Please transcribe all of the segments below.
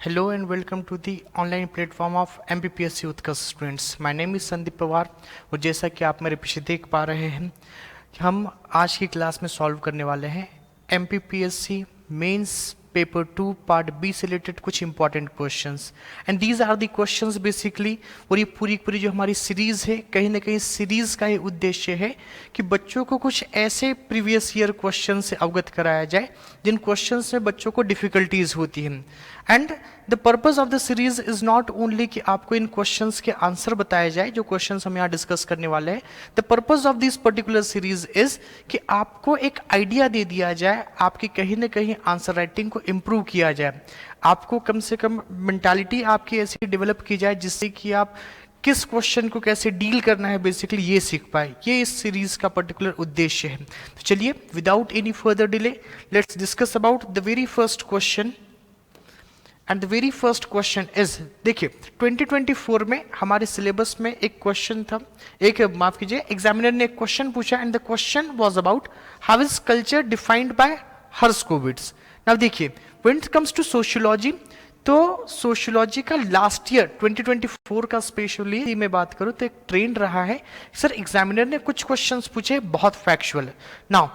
Hello and welcome to the online platform of MPPSC Utkarsh students. My name is Sandeep Pawar और जैसा कि आप मेरे पीछे देख पा रहे हैं कि हम आज की क्लास में सॉल्व करने वाले हैं MPPSC mains paper 2 part B से रिलेटेड कुछ important questions and these are the questions basically. और ये पूरी जो हमारी सीरीज है, कहीं ना कहीं सीरीज का ये उद्देश्य है कि बच्चों को कुछ ऐसे प्रीवियस ईयर क्वेश्चन से अवगत कराया जाए जिन क्वेश्चंस में बच्चों को डिफिकल्टीज होती हैं। And the purpose of the series is not only कि आपको इन क्वेश्चंस के आंसर बताए जाए जो क्वेश्चंस हम यहाँ डिस्कस करने वाले हैं। The purpose of this particular series is कि आपको एक आइडिया दे दिया जाए, आपकी कहीं ना कहीं आंसर राइटिंग को इम्प्रूव किया जाए, आपको कम से कम मेंटालिटी आपकी ऐसी डेवलप की जाए जिससे कि आप किस क्वेश्चन को कैसे डील करना है बेसिकली ये सीख पाए। ये इस सीरीज का पर्टिकुलर उद्देश्य है। तो चलिए without any further delay let's discuss about the very first question. And the very first question is, देखिए 2024 में हमारे सिलेबस में एक क्वेश्चन था, माफ कीजिए, एग्जामिनर ने एक क्वेश्चन पूछा and the question was about how is culture defined by Herskovits. Now देखिए when it comes to sociology, तो सोशियोलॉजी का लास्ट ईयर 2024 का स्पेशली मैं बात करूं तो एक ट्रेंड रहा है सर एग्जामिनर ने कुछ क्वेश्चंस पूछे बहुत factual. Now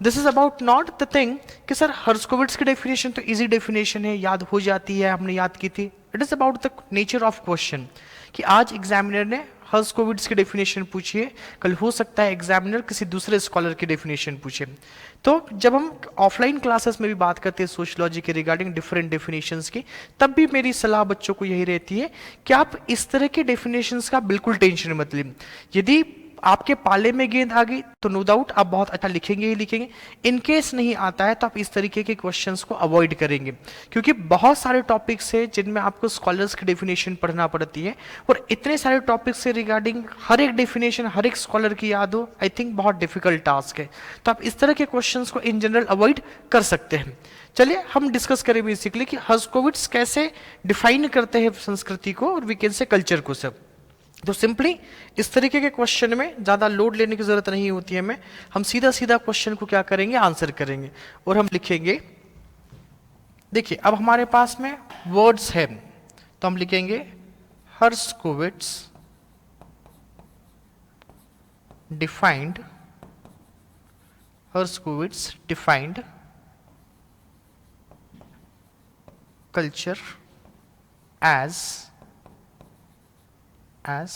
this is about not the thing कि सर हर्स्कोविट्ज की डेफिनेशन तो इजी डेफिनेशन है, याद हो जाती है, हमने याद की थी। It is about the nature of question कि आज एग्जामिनर ने हर्स्कोविट्ज की डेफिनेशन पूछी है, कल हो सकता है एग्जामिनर किसी दूसरे स्कॉलर की डेफिनेशन पूछे। तो जब हम ऑफलाइन क्लासेस में भी बात करते हैं सोशियोलॉजी के रिगार्डिंग डिफरेंट डेफिनेशंस की, तब भी मेरी सलाह बच्चों को यही रहती है कि आप इस तरह के डेफिनेशंस का बिल्कुल टेंशन मत लीजिए। यदि आपके पाले में गेंद आ गई तो नो डाउट आप बहुत अच्छा लिखेंगे ही लिखेंगे। इन केस नहीं आता है तो आप इस तरीके के क्वेश्चंस को अवॉइड करेंगे, क्योंकि बहुत सारे टॉपिक्स है जिनमें आपको स्कॉलर्स की डेफिनेशन पढ़ना पड़ती है और इतने सारे टॉपिक्स से रिगार्डिंग हर एक डेफिनेशन हर एक स्कॉलर की याद हो, आई थिंक बहुत डिफिकल्ट टास्क है। तो आप इस तरह के क्वेश्चंस को इन जनरल अवॉइड कर सकते हैं। चलिए हम डिस्कस करें बेसिकली कि हर्स्कोविट्ज कैसे डिफाइन करते हैं संस्कृति को और वी कैन से कल्चर को सब। तो सिंपली इस तरीके के क्वेश्चन में ज्यादा लोड लेने की जरूरत नहीं होती है, हम सीधा सीधा क्वेश्चन को क्या करेंगे, आंसर करेंगे और हम लिखेंगे। देखिए अब हमारे पास में वर्ड्स है तो हम लिखेंगे Herskovits defined culture as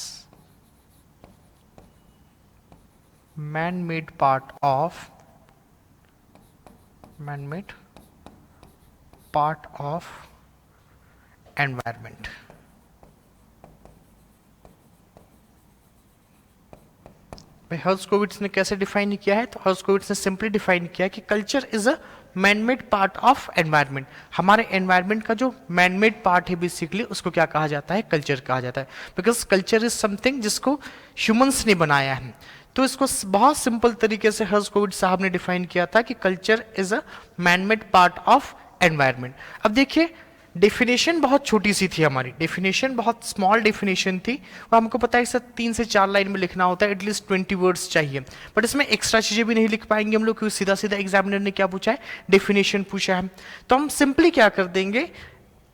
man-made part of environment। भाई हर्स्कोविट्ज ने कैसे डिफाइन किया है, तो हर्स्कोविट्ज ने सिंपली डिफाइन किया कि culture is a manmade part of environment. हमारे एनवायरनमेंट का जो मैनमेड पार्ट है बेसिकली उसको क्या कहा जाता है, कल्चर कहा जाता है। बिकॉज कल्चर इज समथिंग जिसको ह्यूमंस ने बनाया है। तो इसको बहुत सिंपल तरीके से हर्स्कोविट्ज साहब ने डिफाइन किया था कि culture is a manmade part of environment. अब देखिए डेफिनेशन बहुत छोटी सी थी, हमारी डेफिनेशन बहुत स्मॉल डेफिनेशन थी और हमको पता है सर 3 से 4 लाइन में लिखना होता है, एटलीस्ट 20 वर्ड्स चाहिए। बट इसमें एक्स्ट्रा चीजें भी नहीं लिख पाएंगे हम लोग, क्योंकि सीधा सीधा एग्जामिनर ने क्या पूछा है, डेफिनेशन पूछा है। तो हम सिंपली क्या कर देंगे,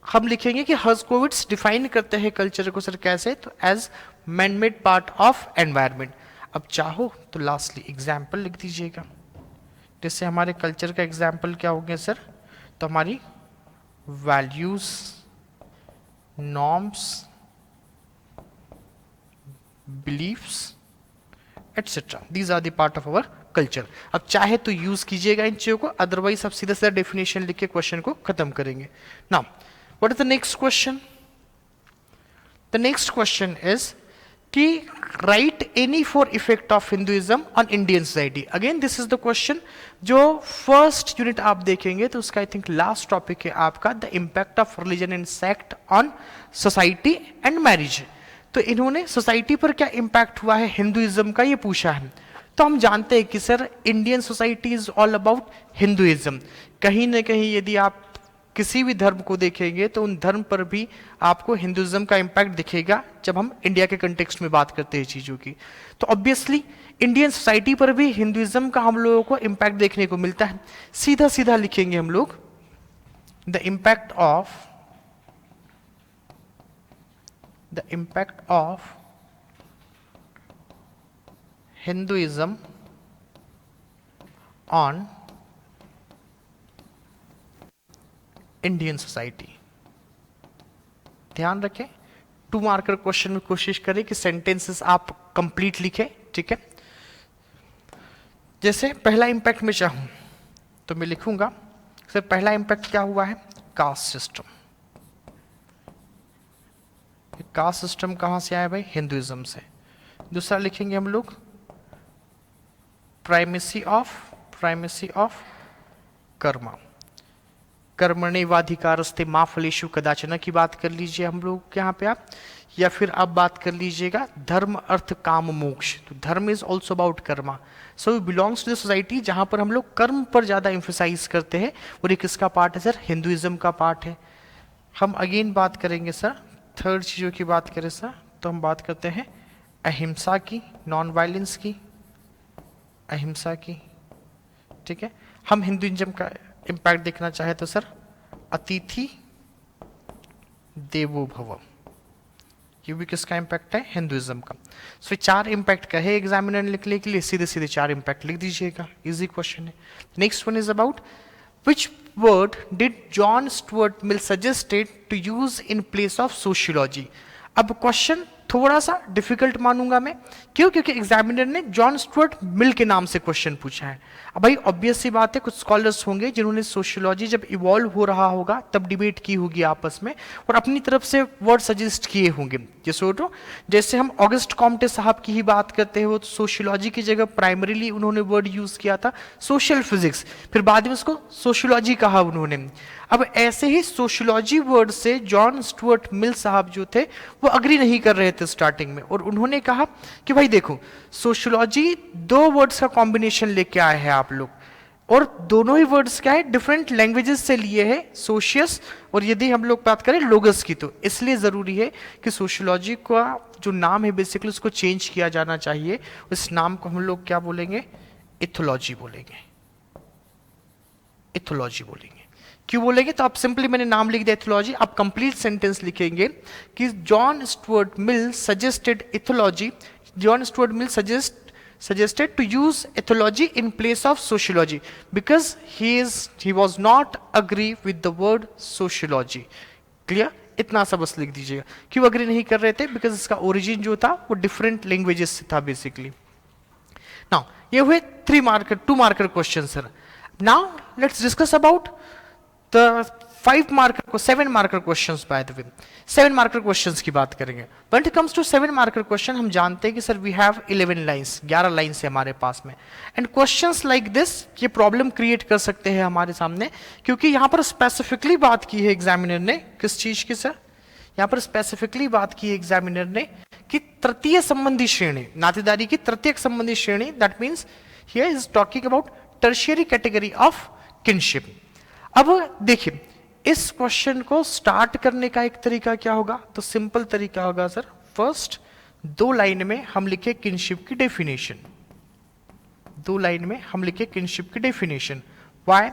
हम लिखेंगे कि हर्स्कोविट्ज डिफाइन करते हैं कल्चर को सर कैसे, तो as manmade part of environment. अब चाहो तो लास्टली एग्जाम्पल लिख दीजिएगा, जैसे हमारे कल्चर का एग्जाम्पल क्या हो गया सर, तो हमारी values, norms, beliefs, etc. These are the part of our culture. अब चाहे तो यूज कीजिएगा इन चीजों को, अदरवाइज आप सीधा सीधा डेफिनेशन लिख के क्वेश्चन को खत्म करेंगे। Now what is the next question? The next question is कि right any four effect of Hinduism on Indian society. Again this is the question जो फर्स्ट यूनिट आप देखेंगे तो उसका आई थिंक लास्ट टॉपिक है आपका, the impact of religion and sect on society and marriage. तो इन्होंने सोसाइटी पर क्या इम्पैक्ट हुआ है हिंदुइज्म का, ये पूछा है। तो हम जानते हैं कि sir Indian society is all about Hinduism. कहीं ना कहीं यदि आप किसी भी धर्म को देखेंगे तो उन धर्म पर भी आपको हिंदुइज्म का इंपैक्ट दिखेगा जब हम इंडिया के कंटेक्स्ट में बात करते हैं चीजों की। तो ऑब्वियसली इंडियन सोसाइटी पर भी हिंदुइज्म का हम लोगों को इंपैक्ट देखने को मिलता है। सीधा सीधा लिखेंगे हम लोग, the impact of the impact of Hinduism on Indian society. ध्यान रखें, 2 मार्कर क्वेश्चन में कोशिश करें कि सेंटेंसेस आप कंप्लीट लिखें, ठीक है। जैसे पहला इंपैक्ट में चाहूं तो मैं लिखूंगा सर पहला इंपैक्ट क्या हुआ है, कास्ट सिस्टम। कास्ट सिस्टम कहां से आया भाई, हिंदुइज्म से। दूसरा लिखेंगे हम लोग प्राइमेसी ऑफ कर्म, कर्मण्येवाधिकारस्ते मा फलेषु कदाचन की बात कर लीजिए हम लोग यहाँ पे आप, या फिर आप बात कर लीजिएगा धर्म अर्थ काम मोक्ष। तो dharma is also about karma, so belongs to the society जहाँ पर हम लोग कर्म पर ज़्यादा एम्फेसाइज करते हैं, और ये किसका पार्ट है सर, हिंदुइज्म का पार्ट है। हम अगेन बात करेंगे सर थर्ड चीज़ों की बात करें सर, तो हम बात करते हैं अहिंसा की, नॉन वायलेंस की, अहिंसा की, ठीक है। हम हिंदुइज्म का इम्पैक्ट देखना चाहे तो सर अतिथि देवो भव, ये भी किसका इम्पैक्ट है, हिंदुइज्म का। सो 4 इम्पैक्ट कहे एग्जामिनर ने लिखने के लिए, सीधे सीधे 4 इम्पैक्ट लिख दीजिएगा, इजी क्वेश्चन है। Next one is about which word did John Stuart Mill suggested to use in place of sociology. अब क्वेश्चन थोड़ा सा डिफिकल्ट मानूंगा मैं, क्यों, क्योंकि एग्जामिनर ने जॉन स्टुअर्ट मिल के नाम से क्वेश्चन पूछा है। अब भाई ऑब्वियस सी बात है, कुछ स्कॉलर्स होंगे जिन्होंने सोशियोलॉजी जब इवॉल्व हो रहा होगा तब डिबेट की होगी आपस में, और अपनी तरफ से वर्ड सजेस्ट किए होंगे। जैसे हम ऑगस्ट कॉम्टे साहब की ही बात करते हैं, वो तो सोशियोलॉजी की जगह प्राइमरीली उन्होंने वर्ड यूज किया था सोशल फिजिक्स, फिर बाद में उसको सोशियोलॉजी कहा उन्होंने। अब ऐसे ही सोशियोलॉजी वर्ड से जॉन स्टुअर्ट मिल साहब जो थे वो अग्री नहीं कर रहे थे स्टार्टिंग में, और उन्होंने कहा कि भाई देखो सोशियोलॉजी 2 वर्ड्स का कॉम्बिनेशन लेके आए हैं आप लोग, और दोनों ही वर्ड्स क्या है, डिफरेंट लैंग्वेजेस से लिए हैं, सोशियस और यदि हम लोग बात करें लोगस की, तो इसलिए जरूरी है कि सोशियोलॉजी का जो नाम है बेसिकली उसको चेंज किया जाना चाहिए। इस नाम को हम लोग क्या बोलेंगे, इथोलॉजी बोलेंगे, इथोलॉजी बोलेंगे। क्यों बोलेंगे, तो आप सिंपली मैंने नाम लिख दिया इथोलॉजी, आप कंप्लीट सेंटेंस लिखेंगे कि John Stuart Mill suggested ethology, John Stuart mill suggested to use ethology in place of sociology because he was not agree with the word sociology। Clear, इतना सा बस लिख दीजिएगा। क्यों अग्री नहीं कर रहे थे, बिकॉज इसका ओरिजिन जो था वो डिफरेंट लैंग्वेजेस से था बेसिकली। नाउ ये हुए 2 marker question sir. Now let's discuss about the 7 marker questions. By the way 7 marker questions की बात करेंगे। When it comes to 7 marker question, हम जानते हैं कि sir we have 11 lines, 11 lines है हमारे पास में, एंड क्वेश्चंस लाइक दिस ये प्रॉब्लम क्रिएट कर सकते हैं हमारे सामने, क्योंकि यहाँ पर स्पेसिफिकली बात की है एग्जामिनर ने, किस चीज की सर, यहाँ पर स्पेसिफिकली बात की है एग्जामिनर ने कि तृतीय संबंधी श्रेणी, नातेदारी की तृतीयक संबंधी श्रेणी, that means here is talking about tertiary category of kinship. अब देखिए इस क्वेश्चन को स्टार्ट करने का एक तरीका क्या होगा, तो सिंपल तरीका होगा सर, फर्स्ट 2 लाइन में हम लिखे किनशिप की डेफिनेशन, 2 लाइन में हम लिखे किनशिप की डेफिनेशन। व्हाई,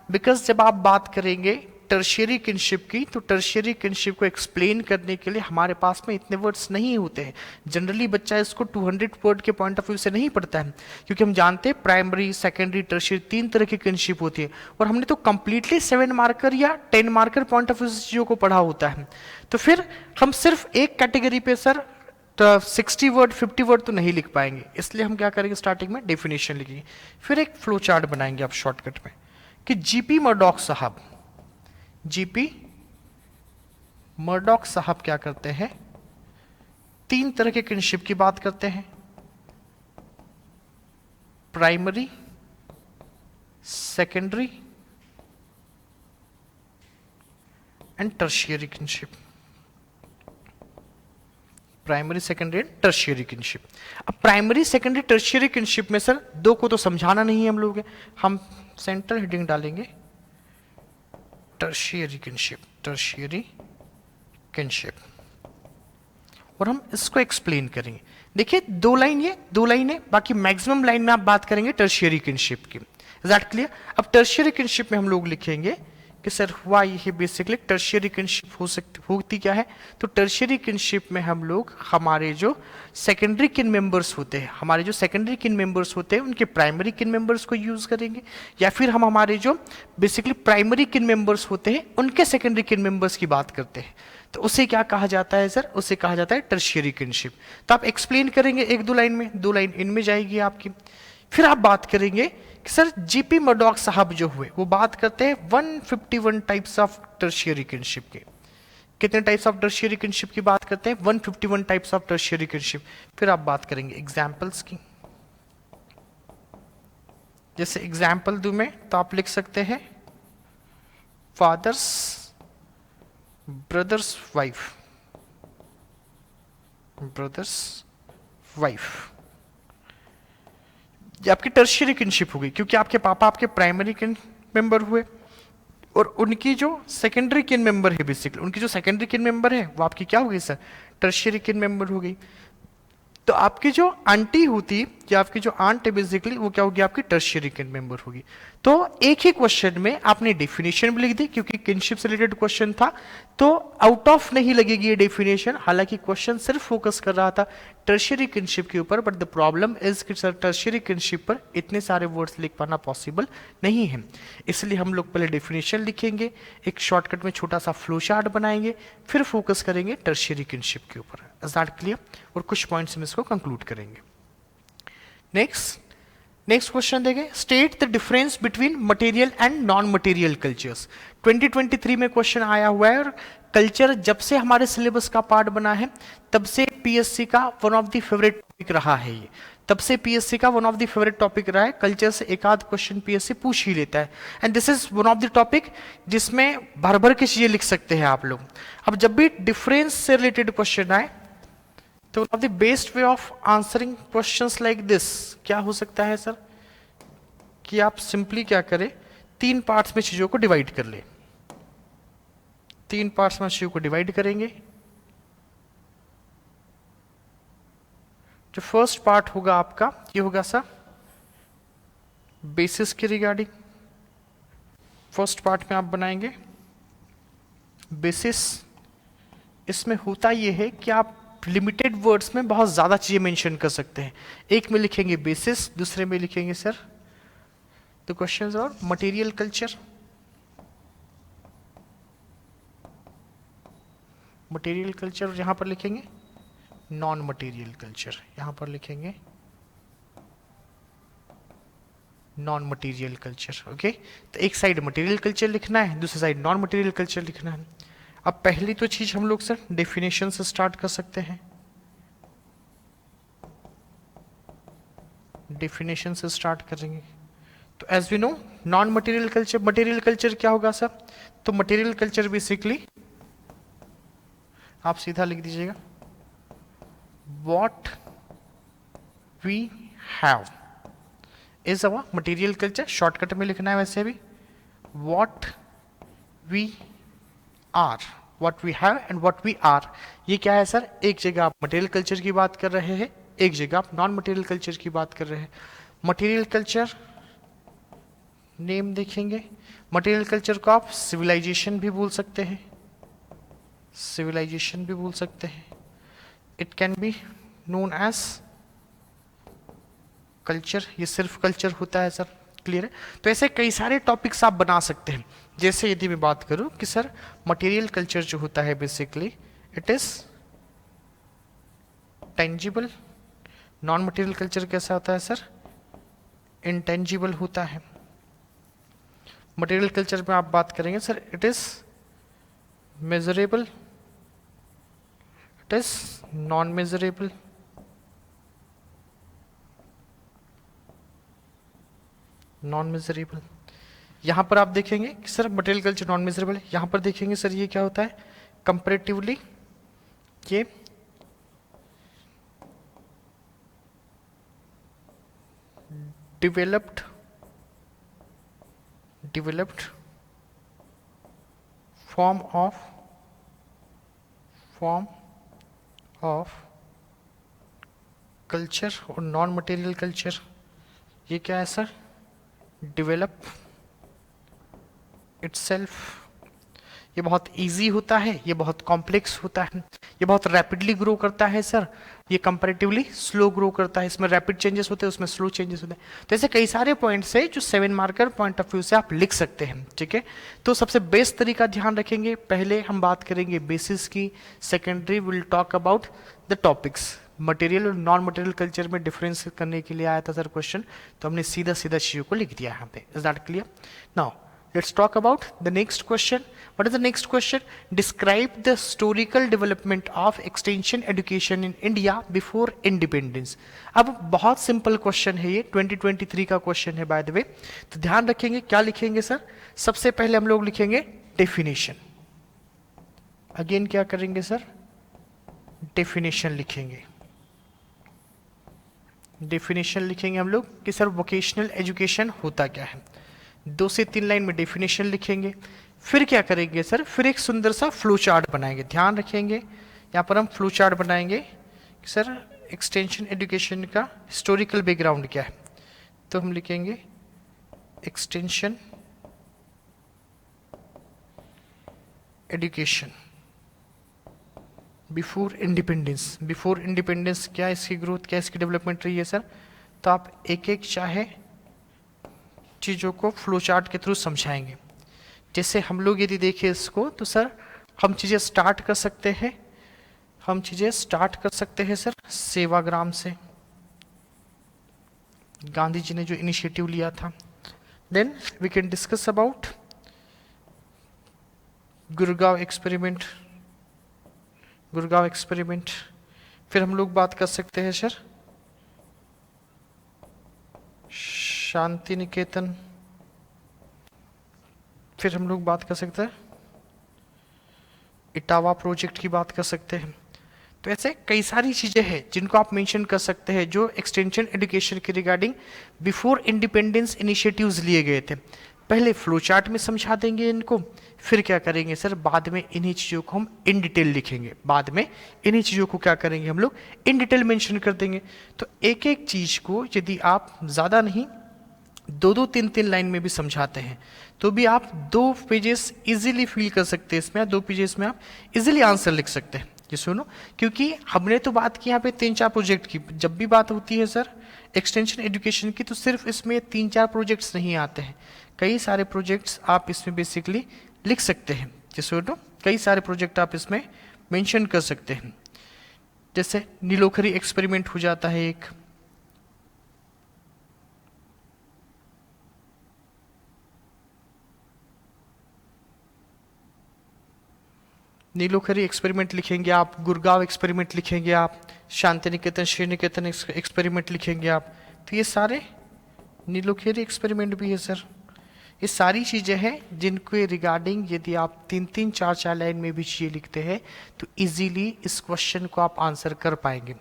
बिकॉज जब आप बात करेंगे टर्शियरी किनशिप की, तो टर्शियरी किनशिप को एक्सप्लेन करने के लिए हमारे पास में इतने वर्ड्स नहीं होते हैं। जनरली बच्चा इसको 200 वर्ड के पॉइंट ऑफ व्यू से नहीं पढ़ता है, क्योंकि हम जानते हैं प्राइमरी, सेकेंडरी, टर्शियरी 3 तरह की किनशिप होती है, और हमने तो कंप्लीटली 7 मार्कर या 10 मार्कर पॉइंट ऑफ व्यू से चीज़ों को पढ़ा होता है। तो फिर हम सिर्फ एक कैटेगरी पे सर 60 वर्ड 50 वर्ड तो नहीं लिख पाएंगे, इसलिए हम क्या करेंगे, स्टार्टिंग में डेफिनेशन लिखेंगे, फिर एक फ्लो चार्ट बनाएंगे आप शॉर्टकट में कि जीपी मर्डॉक साहब, जीपी मर्डॉक साहब क्या करते हैं, 3 तरह के किनशिप की बात करते हैं, primary, secondary and tertiary kinship, primary, secondary and tertiary kinship. अब प्राइमरी, सेकेंडरी, टर्शियरी किनशिप में सर 2 को तो समझाना नहीं है हम लोग, हम सेंट्रल हेडिंग डालेंगे टर्शियरी किनशिप, टर्शियरी किनशिप, और हम इसको एक्सप्लेन करेंगे। देखिए 2 लाइन ये 2 लाइन है, बाकी मैक्सिमम लाइन में आप बात करेंगे टर्शियरी किनशिप की। Is that clear? अब टर्शियरी किनशिप में हम लोग लिखेंगे कि सर हुआ ये बेसिकली टर्शियरी किनशिप होती क्या है, तो टर्शियरी किनशिप में हम लोग हमारे जो सेकेंडरी किन मेंबर्स होते हैं, हमारे जो सेकेंडरी किन मेंबर्स होते हैं उनके प्राइमरी किन मेंबर्स को यूज करेंगे, या फिर हम हमारे जो बेसिकली प्राइमरी किन मेंबर्स होते हैं उनके सेकेंडरी किन मेंबर्स की बात करते हैं, तो उसे क्या कहा जाता है सर, उसे कहा जाता है टर्शियरी किनशिप। तो आप एक्सप्लेन करेंगे एक दो लाइन में, दो लाइन इनमें जाएगी आपकी। फिर आप बात करेंगे कि सर जीपी मर्डॉक साहब जो हुए वो बात करते हैं 151 टाइप्स ऑफ टर्शियरी किनशिप के। कितने टाइप्स ऑफ टर्शियरी किनशिप की बात करते हैं, 151 टाइप्स ऑफ टर्शियरी किनशिप। फिर आप बात करेंगे एग्जाम्पल्स की, जैसे एग्जाम्पल दूं मैं तो आप लिख सकते हैं father's brother's wife, brother's wife, ये आपकी टर्शियरी किनशिप हो गई, क्योंकि आपके पापा आपके प्राइमरी किन मेंबर हुए और उनकी जो सेकेंडरी किन मेंबर है, बेसिकली उनकी जो सेकेंडरी किन मेंबर है वो आपकी क्या हो गई सर, टर्शियरी किन मेंबर हो गई। तो आपकी जो आंटी होती या आपकी जो आंट है बेसिकली वो क्या होगी, आपकी टर्शियरी किन मेंबर होगी। तो एक ही क्वेश्चन में आपने डेफिनेशन भी लिख दी, क्योंकि किनशिप से रिलेटेड क्वेश्चन था, तो आउट ऑफ नहीं लगेगी ये डेफिनेशन। हालांकि क्वेश्चन सिर्फ फोकस कर रहा था टर्शियरी किनशिप के ऊपर, बट द प्रॉब्लम इज कि सर टर्शियरी किनशिप पर इतने सारे वर्ड्स लिख पाना पॉसिबल नहीं है, इसलिए हम लोग पहले डेफिनेशन लिखेंगे, एक शॉर्टकट में छोटा सा फ्लो चार्ट बनाएंगे, फिर फोकस करेंगे टर्शियरी किनशिप के ऊपर। Is that clear? और कुछ पॉइंट्स में इसको कंक्लूड करेंगे। नेक्स्ट क्वेश्चन देंगे, state the difference between material and non material cultures. 2023 में क्वेश्चन आया हुआ है, और कल्चर जब से हमारे सिलेबस का पार्ट बना है तब से पीएससी का one of the favourite topic रहा है ये, तब से पीएससी का one of the favourite topic रहा है। कल्चर से एक आध क्वेश्चन पीएससी पूछ ही लेता है, and this is one of the topic जिसमें भर भर के चीजें लिख सकते हैं आप लोग। अब जब भी डिफरेंस से रिलेटेड क्वेश्चन आए तो one of the best way of answering questions like this क्या हो सकता है सर, कि आप सिंपली क्या करें, तीन पार्ट्स में चीजों को डिवाइड कर ले, तीन पार्ट्स में चीजों को डिवाइड करेंगे। जो फर्स्ट पार्ट होगा आपका ये होगा सर बेसिस के रिगार्डिंग, फर्स्ट पार्ट में आप बनाएंगे बेसिस। इसमें होता ये है कि आप लिमिटेड वर्ड्स में बहुत ज्यादा चीजें मेंशन कर सकते हैं। एक में लिखेंगे बेसिस, दूसरे में लिखेंगे सर द क्वेश्चंस और मटेरियल कल्चर, मटेरियल कल्चर, यहां पर लिखेंगे नॉन मटेरियल कल्चर, यहां पर लिखेंगे नॉन मटेरियल कल्चर। ओके, तो एक साइड मटेरियल कल्चर लिखना है, दूसरी साइड नॉन मटेरियल कल्चर लिखना है। अब पहली तो चीज हम लोग सर डेफिनेशन से स्टार्ट कर सकते हैं, डेफिनेशन से स्टार्ट करेंगे। तो as we know non material culture, material culture क्या होगा सर, तो मटेरियल कल्चर बेसिकली आप सीधा लिख दीजिएगा what we have is our material culture, shortcut में लिखना है वैसे भी what we are, what we have and what we are. ये क्या है सर, एक जगह आप मटेरियल कल्चर की बात कर रहे हैं, एक जगह आप नॉन मटेरियल कल्चर की बात कर रहे हैं। मटेरियल कल्चर नेम देखेंगे, मटेरियल कल्चर को आप सिविलाइजेशन भी बोल सकते हैं, सिविलाइजेशन भी बोल सकते हैं। It can be known as culture, ये सिर्फ कल्चर होता है सर, क्लियर है? तो ऐसे कई सारे टॉपिक्स आप बना सकते हैं। जैसे यदि मैं बात करूं कि सर मटेरियल कल्चर जो होता है basically it is tangible, non material culture कैसा होता है सर, इंटेंजिबल होता है। मटेरियल कल्चर में आप बात करेंगे sir it is measurable, it is non measurable, non measurable. यहां पर आप देखेंगे कि sir material culture non measurable है, यहां पर देखेंगे सर ये क्या होता है कंपैरेटिवली, ये डेवलप्ड फॉर्म ऑफ कल्चर। और नॉन मटेरियल कल्चर ये क्या है सर, डेवलप itself। ये बहुत इजी होता है, ये बहुत कॉम्प्लेक्स होता है, ये बहुत रैपिडली ग्रो करता है सर, ये कंपैरेटिवली स्लो ग्रो करता है, इसमें रैपिड चेंजेस होते हैं, उसमें स्लो चेंजेस होते हैं। तो ऐसे कई सारे पॉइंट्स है जो 7 मार्कर पॉइंट ऑफ व्यू से आप लिख सकते हैं, ठीक है। तो सबसे बेस्ट तरीका ध्यान रखेंगे, पहले हम बात करेंगे बेसिस की, secondary will talk about the topics. Material और नॉन मटेरियल कल्चर में डिफरेंस करने के लिए आया था सर क्वेश्चन, तो हमने सीधा सीधा चीजों को लिख दिया यहाँ पे। Is that clear? Now let's talk about the next question. What is the next question? Describe the historical development of extension education in India before independence. अब बहुत सिंपल क्वेश्चन है ये, 2023 का क्वेश्चन है बाय द वे। तो ध्यान रखेंगे, क्या लिखेंगे सर? सबसे पहले हम लोग लिखेंगे डेफिनेशन। अगेन क्या करेंगे सर? डेफिनेशन लिखेंगे। डेफिनेशन लिखेंगे हम लोग कि सर वोकेशनल एजुकेशन होता क्या है। 2 से 3 लाइन में डेफिनेशन लिखेंगे। फिर क्या करेंगे सर? फिर एक सुंदर सा फ्लो चार्ट बनाएंगे। ध्यान रखेंगे यहाँ पर हम फ्लो चार्ट बनाएंगे कि सर एक्सटेंशन एजुकेशन का हिस्टोरिकल बैकग्राउंड क्या है। तो हम लिखेंगे extension education before independence. Before independence क्या इसकी ग्रोथ, क्या इसकी डेवलपमेंट रही है सर? तो आप एक एक चाहे चीज़ों को फ्लो चार्ट के थ्रू समझाएंगे। जैसे हम लोग यदि देखें इसको तो सर हम चीज़ें स्टार्ट कर सकते हैं, हम चीज़ें स्टार्ट कर सकते हैं सर सेवाग्राम से, गांधी जी ने जो इनिशिएटिव लिया था। Then we can discuss about Gurgaon experiment, Gurgaon experiment. फिर हम लोग बात कर सकते हैं सर शांति निकेतन। फिर हम लोग बात कर सकते हैं इटावा प्रोजेक्ट की बात कर सकते हैं। तो ऐसे कई सारी चीजें हैं जिनको आप मेंशन कर सकते हैं जो एक्सटेंशन एजुकेशन के रिगार्डिंग बिफोर इंडिपेंडेंस इनिशिएटिव्स लिए गए थे। पहले फ्लो चार्ट में समझा देंगे इनको, फिर क्या करेंगे सर? बाद में इन्हीं चीज़ों को हम इन डिटेल लिखेंगे। बाद में इन्हीं चीज़ों को क्या करेंगे हम लोग? इन डिटेल मेंशन कर देंगे। तो एक एक चीज़ को यदि आप ज़्यादा नहीं 2-2, 3-3 लाइन में भी समझाते हैं तो भी आप 2 पेजेस इजीली फिल कर सकते हैं इसमें, 2 पेजेस में आप इजीली आंसर लिख सकते हैं। ये सुनो, क्योंकि हमने तो बात की यहाँ पे 3-4 प्रोजेक्ट की। जब भी बात होती है सर एक्सटेंशन एजुकेशन की तो सिर्फ इसमें 3-4 प्रोजेक्ट्स नहीं आते हैं, कई सारे प्रोजेक्ट्स आप इसमें बेसिकली लिख सकते हैं। जैसे सुनो, कई सारे प्रोजेक्ट आप इसमें मेंशन कर सकते हैं। जैसे नीलोखरी एक्सपेरिमेंट हो जाता है एक, नीलोखरी एक्सपेरिमेंट लिखेंगे आप, गुड़गांव एक्सपेरिमेंट लिखेंगे आप, शांति निकेतन श्री निकेतन एक्सपेरिमेंट लिखेंगे आप। तो ये सारे नीलोखरी एक्सपेरिमेंट भी है सर। ये सारी चीज़ें हैं जिनके रिगार्डिंग यदि आप 3-3, 4-4 लाइन में भी चीज़ें लिखते हैं तो इजीली इस क्वेश्चन को आप आंसर कर पाएंगे।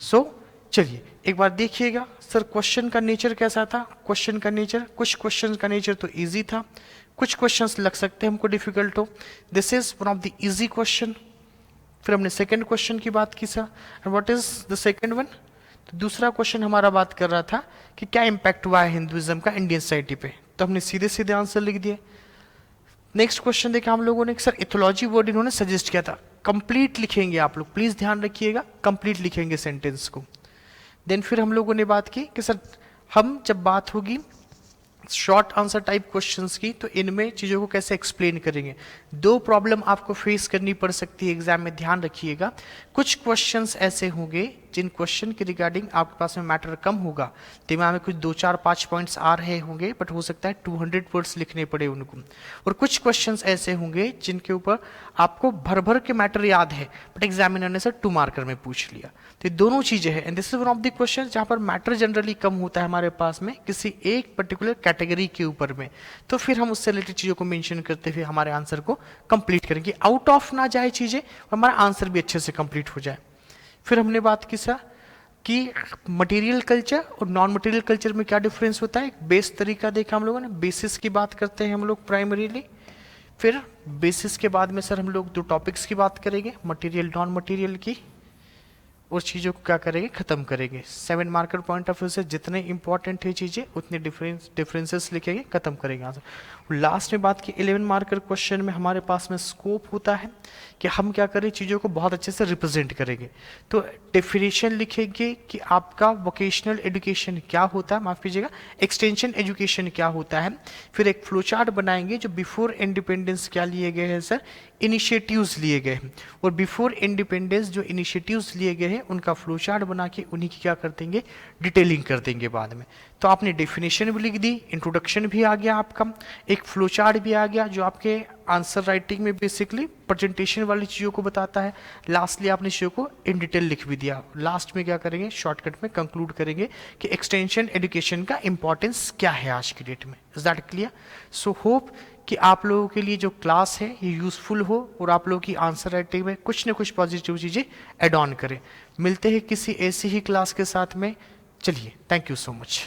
सो चलिए एक बार देखिएगा सर क्वेश्चन का नेचर कैसा था। क्वेश्चन का नेचर, कुछ क्वेश्चन का नेचर तो इजी था, कुछ क्वेश्चंस लग सकते हैं हमको डिफिकल्ट हो। This is one of the easy question. फिर हमने सेकंड क्वेश्चन की बात की sir, and what is the second one? तो दूसरा क्वेश्चन हमारा बात कर रहा था कि क्या इम्पैक्ट हुआ है हिंदुइज्म का इंडियन सोसाइटी पे, तो हमने सीधे सीधे आंसर लिख दिए। नेक्स्ट क्वेश्चन देखा हम लोगों ने सर इथोलॉजी वर्ड इन्होंने सजेस्ट किया था। कंप्लीट लिखेंगे आप लोग, प्लीज ध्यान रखिएगा, कंप्लीट लिखेंगे सेंटेंस को। देन फिर हम लोगों ने बात की कि सर हम जब बात होगी शॉर्ट आंसर टाइप क्वेश्चंस की तो इनमें चीज़ों को कैसे एक्सप्लेन करेंगे। 2 प्रॉब्लम आपको फेस करनी पड़ सकती है एग्जाम में, ध्यान रखिएगा। कुछ क्वेश्चंस ऐसे होंगे जिन क्वेश्चन के रिगार्डिंग आपके पास में मैटर कम होगा, दिमाग में कुछ 2, 4, 5 पॉइंट्स आ रहे होंगे बट हो सकता है 200 वर्ड्स लिखने पड़े उनको। और कुछ क्वेश्चंस ऐसे होंगे जिनके ऊपर आपको भर भर के मैटर याद है बट एग्जामिनर ने सर 2 मार्कर में पूछ लिया। तो ये दोनों चीजें हैं and this is one of the question जहां पर मैटर जनरली कम होता है हमारे पास में किसी एक पर्टिकुलर कैटेगरी के ऊपर में, तो फिर हम उससे रिलेटेड चीजों को मेंशन करते हुए हमारे आंसर को कंप्लीट करेंगे, आउट ऑफ ना जाए चीजें और हमारा आंसर भी अच्छे से कंप्लीट हो जाए। फिर हमने बात की सर कि मटेरियल कल्चर और नॉन मटेरियल कल्चर में क्या डिफरेंस होता है, एक बेस तरीका देखा हम लोगों ने, बेसिस की बात करते हैं हम लोग प्राइमरीली। फिर बेसिस के बाद में सर हम लोग 2 टॉपिक्स की बात करेंगे, मटेरियल नॉन मटेरियल की, उस चीज़ों को क्या करेंगे, ख़त्म करेंगे। 7 मार्कर पॉइंट ऑफ व्यू से जितने इंपॉर्टेंट है चीज़ें उतने डिफरेंसेस लिखेंगे, ख़त्म करेंगे आंसर। लास्ट में बात की 11 मार्कर क्वेश्चन में हमारे पास में स्कोप होता है कि हम क्या करें, चीज़ों को बहुत अच्छे से रिप्रेजेंट करेंगे। तो डेफिनेशन लिखेंगे कि आपका वोकेशनल एजुकेशन क्या होता है, माफ़ कीजिएगा, एक्सटेंशन एजुकेशन क्या होता है। फिर एक फ्लो चार्ट बनाएंगे जो बिफोर इंडिपेंडेंस क्या लिए गए हैं सर, इनिशिएटिव्स लिए गए हैं, और बिफोर इंडिपेंडेंस जो इनिशिएटिव्स लिए गए हैं उनका फ्लो चार्ट बना के उन्हीं की क्या कर देंगे, डिटेलिंग कर देंगे बाद में। तो आपने डेफिनेशन भी लिख दी, इंट्रोडक्शन भी आ गया आपका, एक फ्लो चार्ट भी आ गया जो आपके आंसर राइटिंग में बेसिकली प्रेजेंटेशन वाली चीज़ों को बताता है। लास्टली आपने चीज़ों को इन डिटेल लिख भी दिया। लास्ट में क्या करेंगे, शॉर्टकट में कंक्लूड करेंगे कि एक्सटेंशन एजुकेशन का इंपॉर्टेंस क्या है आज की डेट में। Is that clear? So hope कि आप लोगों के लिए जो क्लास है ये यूजफुल हो और आप लोगों की आंसर राइटिंग में कुछ न कुछ पॉजिटिव चीज़ें ऐड ऑन करें। मिलते हैं किसी ऐसी ही क्लास के साथ में। चलिए, थैंक यू सो मच।